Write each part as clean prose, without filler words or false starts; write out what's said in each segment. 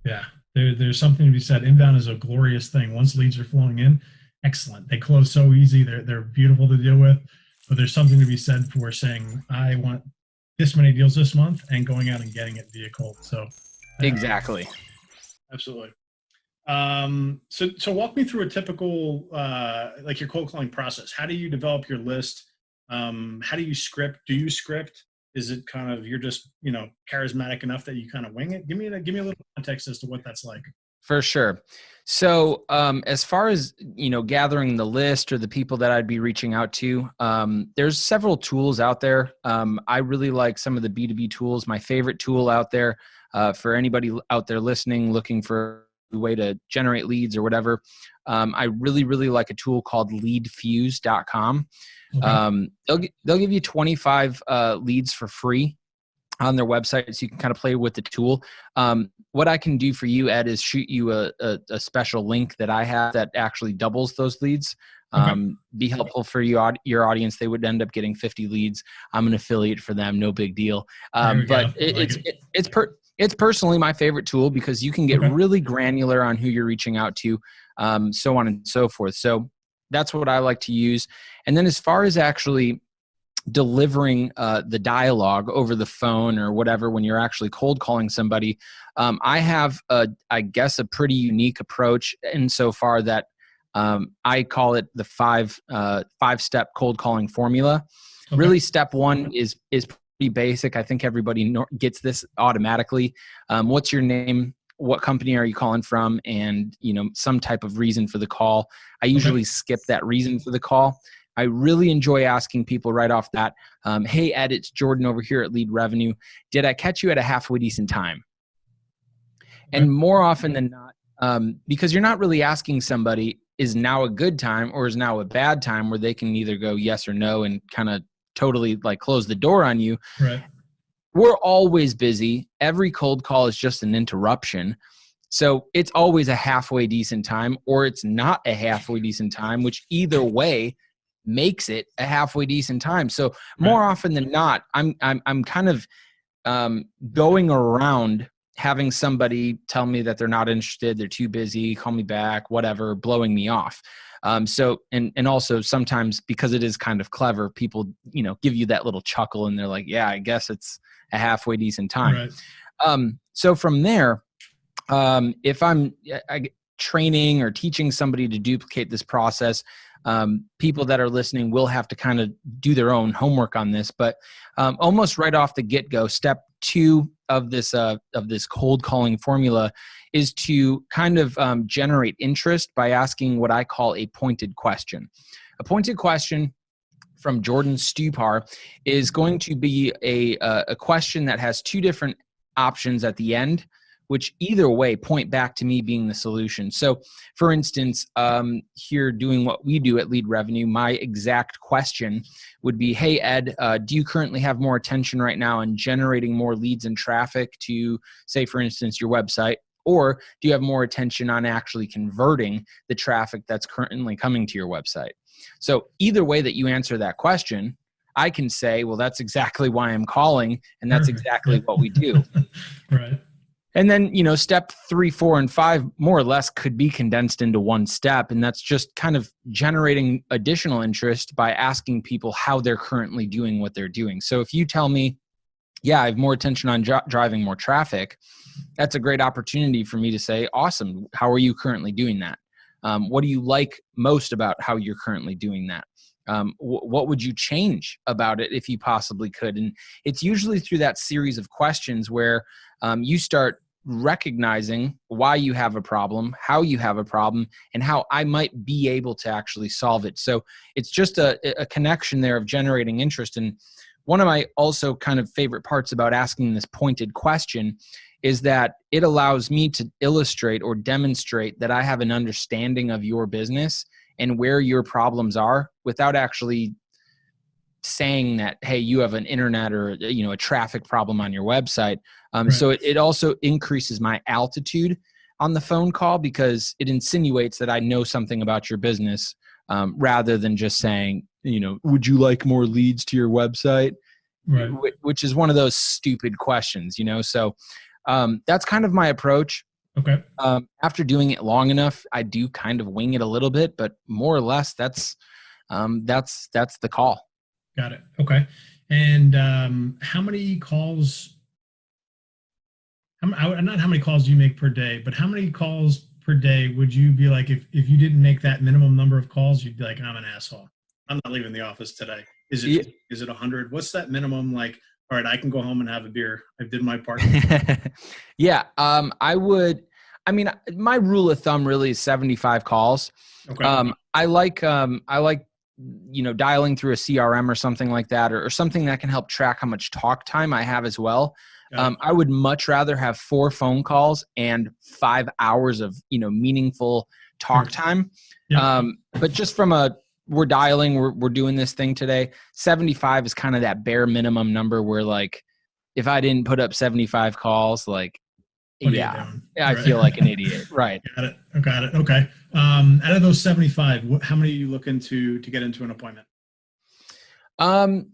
Yeah. There's something to be said. Inbound is a glorious thing. Once leads are flowing in, excellent. They close so easy. They're beautiful to deal with. But there's something to be said for saying, I want this many deals this month and going out and getting it via cold. So Exactly. Absolutely. So walk me through a typical, like your cold calling process. How do you develop your list? How do you script? Do you script? Is it kind of, you're just, charismatic enough that you kind of wing it? Give me a little context as to what that's like. For sure. So as far as, gathering the list or the people that I'd be reaching out to, there's several tools out there. I really like some of the B2B tools. My favorite tool out there for anybody out there listening, looking for a way to generate leads or whatever, I really, really like a tool called leadfuse.com. Okay. They'll give you 25 leads for free on their website, so you can kind of play with the tool. What I can do for you, Ed, is shoot you a special link that I have that actually doubles those leads. Be helpful for your audience. They would end up getting 50 leads. I'm an affiliate for them, no big deal. But it's personally my favorite tool because you can get really granular on who you're reaching out to, so on and so forth. So that's what I like to use. And then as far as actually delivering the dialogue over the phone or whatever when you're actually cold calling somebody, I have I guess a pretty unique approach insofar that I call it the five-step cold calling formula. Really, step one is pretty basic. I think everybody gets this automatically. What's your name? What company are you calling from? And some type of reason for the call. I usually skip that reason for the call. I really enjoy asking people right off that, hey, Ed, it's Jordan over here at Lead Revenue. Did I catch you at a halfway decent time? And more often than not, because you're not really asking somebody, is now a good time or is now a bad time, where they can either go yes or no and kind of totally like close the door on you. Right. We're always busy. Every cold call is just an interruption. So it's always a halfway decent time, or it's not a halfway decent time, which either way makes it a halfway decent time. So more often than not, I'm kind of going around having somebody tell me that they're not interested, they're too busy, call me back, whatever, blowing me off. So, and also sometimes because it is kind of clever, people, give you that little chuckle and they're like, yeah, I guess it's a halfway decent time. Right. So from there, if I'm training or teaching somebody to duplicate this process, people that are listening will have to kind of do their own homework on this, but almost right off the get-go, step 2 of this cold calling formula is to kind of generate interest by asking what I call a pointed question. A pointed question from Jordan Stupar is going to be a question that has 2 different options at the end, which either way point back to me being the solution. So for instance, here doing what we do at Lead Revenue, my exact question would be, hey, Ed, do you currently have more attention right now on generating more leads and traffic to, say, for instance, your website? Or do you have more attention on actually converting the traffic that's currently coming to your website? So either way that you answer that question, I can say, well, that's exactly why I'm calling, and that's exactly what we do. Right. And then, step 3, 4, and 5 more or less could be condensed into one step. And that's just kind of generating additional interest by asking people how they're currently doing what they're doing. So if you tell me, yeah, I have more attention on driving more traffic, that's a great opportunity for me to say, awesome, how are you currently doing that? What do you like most about how you're currently doing that? What would you change about it if you possibly could? And it's usually through that series of questions where you start recognizing why you have a problem, how you have a problem, and how I might be able to actually solve it. So it's just a connection there of generating interest. And one of my also kind of favorite parts about asking this pointed question is that it allows me to illustrate or demonstrate that I have an understanding of your business and where your problems are without actually saying that, hey, you have an internet or a traffic problem on your website. So it also increases my altitude on the phone call because it insinuates that I know something about your business, rather than just saying, would you like more leads to your website? Right. Which is one of those stupid questions, So that's kind of my approach. Okay. After doing it long enough, I do kind of wing it a little bit, but more or less that's the call. Got it. Okay. And how many calls, not how many calls do you make per day, but how many calls per day would you be like, if you didn't make that minimum number of calls, you'd be like, I'm an asshole. I'm not leaving the office today. Is it 100? What's that minimum? Like, all right, I can go home and have a beer. I did my part. Yeah. I mean, my rule of thumb really is 75 calls. Okay. I like, dialing through a CRM or something like that, or something that can help track how much talk time I have as well. I would much rather have 4 phone calls and 5 hours of, meaningful talk time. Yeah. But just we're dialing, we're doing this thing today. 75 is kind of that bare minimum number where, like, if I didn't put up 75 calls, like, yeah, I feel like an idiot. Right. Got it. Okay. Out of those 75, how many are you looking to get into an appointment?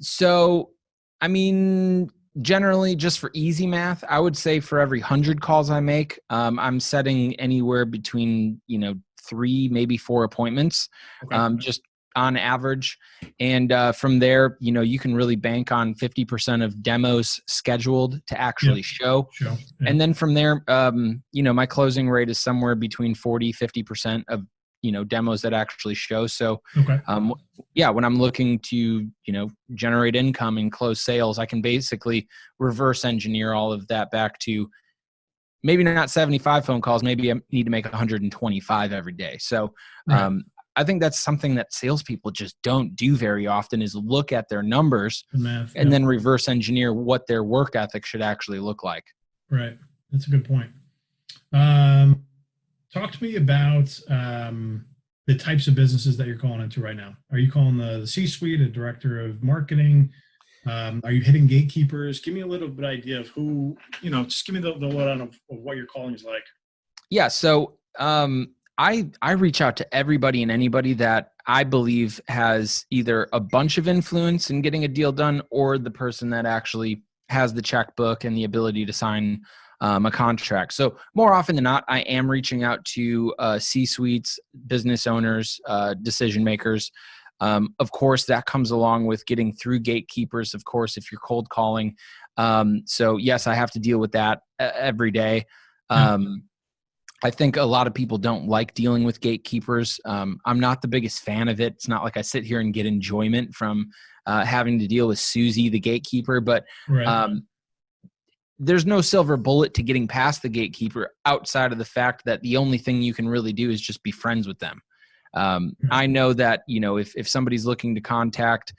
So, I mean, generally, just for easy math, I would say for every 100 calls I make, I'm setting anywhere between, 3, maybe 4 appointments, just on average. And from there, you can really bank on 50% of demos scheduled to actually show. Yeah. And then from there, my closing rate is somewhere between 40-50% of, demos that actually show. So, when I'm looking to, generate income and close sales, I can basically reverse engineer all of that back to maybe not 75 phone calls. Maybe I need to make 125 every day. So, I think that's something that salespeople just don't do very often, is look at their numbers and then reverse engineer what their work ethic should actually look like. Right. That's a good point. Talk to me about the types of businesses that you're calling into right now. Are you calling the C-suite, a director of marketing? Are you hitting gatekeepers? Give me a little bit idea of who, just give me the lowdown of what your calling is like. Yeah. So, I reach out to everybody and anybody that I believe has either a bunch of influence in getting a deal done, or the person that actually has the checkbook and the ability to sign a contract. So more often than not, I am reaching out to C-suites, business owners, decision makers. Of course, that comes along with getting through gatekeepers, of course, if you're cold calling. So yes, I have to deal with that every day. I think a lot of people don't like dealing with gatekeepers. I'm not the biggest fan of it. It's not like I sit here and get enjoyment from having to deal with Susie, the gatekeeper, but there's no silver bullet to getting past the gatekeeper outside of the fact that the only thing you can really do is just be friends with them. I know that, if somebody's looking to contact,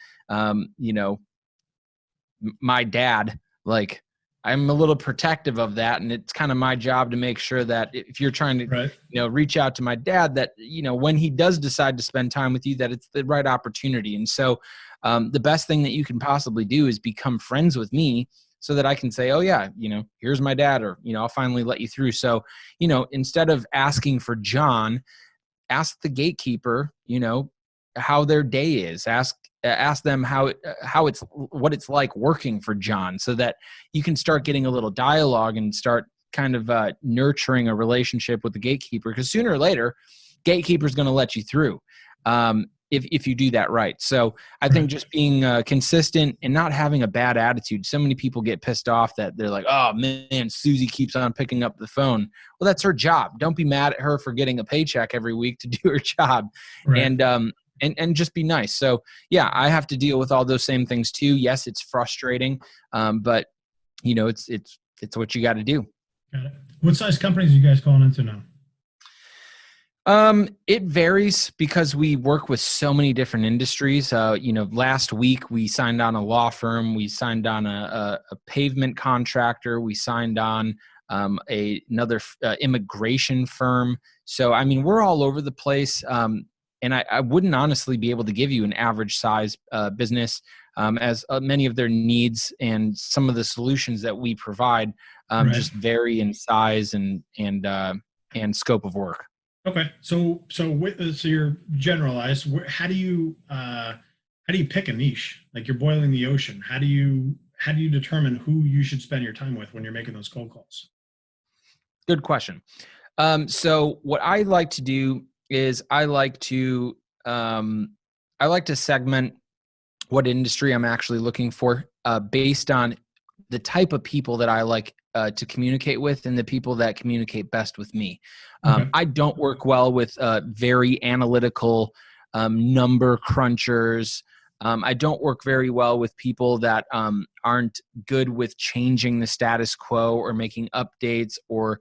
my dad, like, I'm a little protective of that. And it's kind of my job to make sure that if you're trying to, reach out to my dad, that, when he does decide to spend time with you, that it's the right opportunity. And so the best thing that you can possibly do is become friends with me, so that I can say, oh yeah, here's my dad, or, I'll finally let you through. So, instead of asking for John, ask the gatekeeper, how their day is. Ask them what it's like working for John, so that you can start getting a little dialogue and start kind of nurturing a relationship with the gatekeeper, because sooner or later, gatekeeper's going to let you through if you do that right. So I think just being consistent and not having a bad attitude. So many people get pissed off that they're like, oh man, Susie keeps on picking up the phone. Well, that's her job. Don't be mad at her for getting a paycheck every week to do her job. And just be nice. So yeah, I have to deal with all those same things too. Yes, it's frustrating, but it's what you got to do. Got it. What size companies are you guys calling into now? It varies because we work with so many different industries. Last week we signed on a law firm, we signed on a pavement contractor, we signed on another immigration firm. So, I mean, we're all over the place. And I wouldn't honestly be able to give you an average size business, as many of their needs and some of the solutions that we provide just vary in size and scope of work. Okay, so you're generalized. How do you pick a niche? Like, you're boiling the ocean. How do you determine who you should spend your time with when you're making those cold calls? Good question. So what I like to do is I like to segment what industry I'm actually looking for based on the type of people that I like to communicate with and the people that communicate best with me. Okay. I don't work well with very analytical number crunchers. I don't work very well with people that aren't good with changing the status quo or making updates or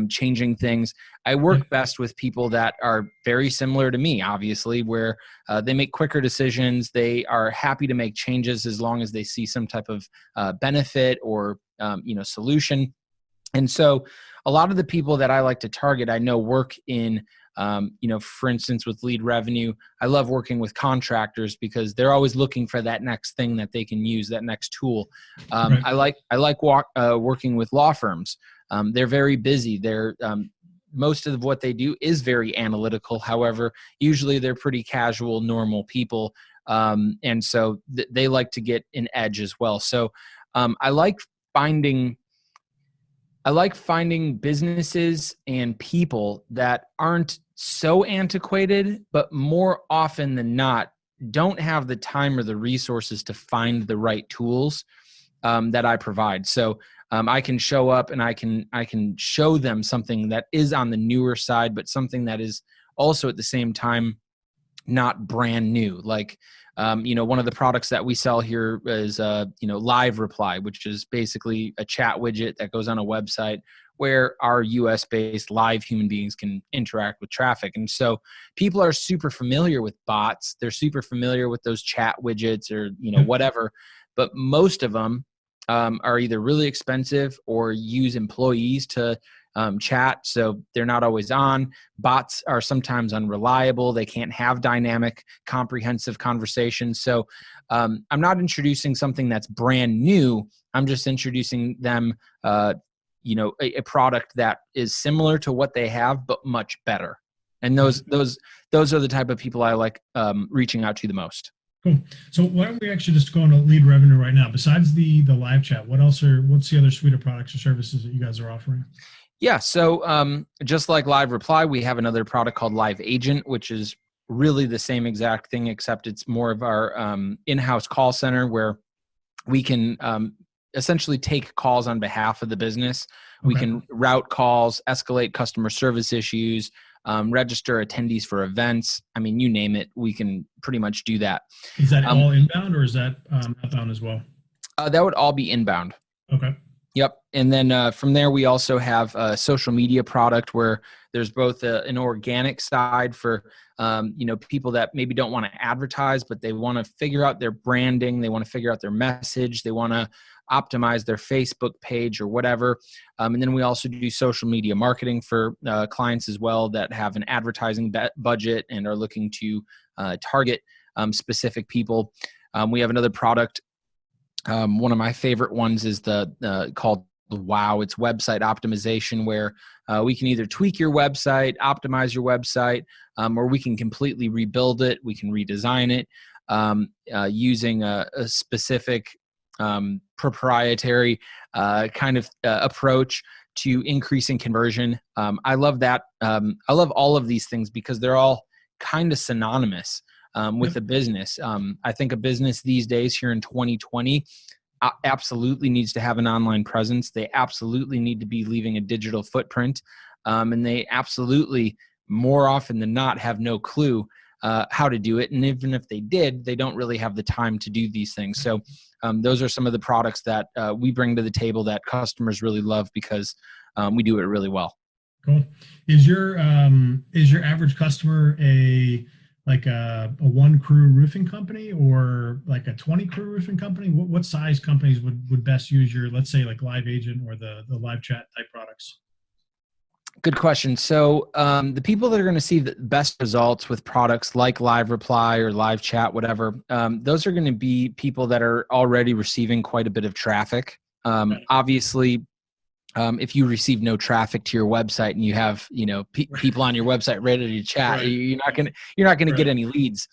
changing things. I work best with people that are very similar to me, obviously, where they make quicker decisions. They are happy to make changes as long as they see some type of benefit or solution. And so a lot of the people that I like to target, I know work in, for instance, with lead revenue, I love working with contractors because they're always looking for that next thing that they can use, that next tool. Right. I like working with law firms. They're very busy. Most of what they do is very analytical. However, usually they're pretty casual, normal people. And so they like to get an edge as well. So I like finding businesses and people that aren't so antiquated, but more often than not, don't have the time or the resources to find the right tools that I provide. So I can show up and I can show them something that is on the newer side, but something that is also at the same time not brand new. Like, one of the products that we sell here is, Live Reply, which is basically a chat widget that goes on a website where our US based live human beings can interact with traffic. And so people are super familiar with bots. They're super familiar with those chat widgets or, whatever, but most of them are either really expensive or use employees to chat, so they're not always on. Bots are sometimes unreliable. They can't have dynamic, comprehensive conversations. So I'm not introducing something that's brand new. I'm just introducing them, a product that is similar to what they have, but much better. And those are the type of people I like reaching out to the most. Cool. So why don't we actually just go into lead revenue right now? Besides the live chat, what's the other suite of products or services that you guys are offering? Yeah. So just like Live Reply, we have another product called Live Agent, which is really the same exact thing, except it's more of our in-house call center where we can essentially take calls on behalf of the business. Okay. We can route calls, escalate customer service issues, register attendees for events. I mean, you name it, we can pretty much do that. Is that all inbound or is that outbound as well? That would all be inbound. Okay. Yep. And then from there, we also have a social media product where there's both an organic side for, people that maybe don't want to advertise, but they want to figure out their branding. They want to figure out their message. They want to optimize their Facebook page or whatever. And then we also do social media marketing for clients as well that have an advertising budget and are looking to target specific people. We have another product. One of my favorite ones is called Wow. It's website optimization, where we can either tweak your website, optimize your website, or we can completely rebuild it. We can redesign it using a specific proprietary kind of approach to increasing conversion. I love that. I love all of these things because they're all kind of synonymous with a business. I think a business these days here in 2020 absolutely needs to have an online presence. They absolutely need to be leaving a digital footprint. And they absolutely, more often than not, have no clue how to do it. And even if they did, they don't really have the time to do these things. So those are some of the products that we bring to the table that customers really love because we do it really well. Cool. Is your average customer a one crew roofing company or like a 20 crew roofing company? What size companies would best use your, let's say, like Live Agent or the live chat type products? Good question. So the people that are going to see the best results with products like Live Reply or Live Chat, whatever, those are going to be people that are already receiving quite a bit of traffic. Obviously, if you receive no traffic to your website and you have, people on your website ready to chat, right, you're not going to get any leads.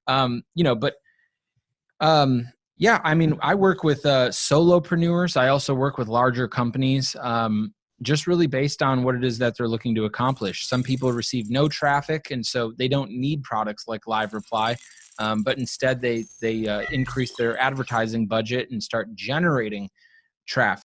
Yeah, I mean, I work with solopreneurs. I also work with larger companies. just really based on what it is that they're looking to accomplish. Some people receive no traffic, and so they don't need products like Live Reply, but instead they increase their advertising budget and start generating traffic.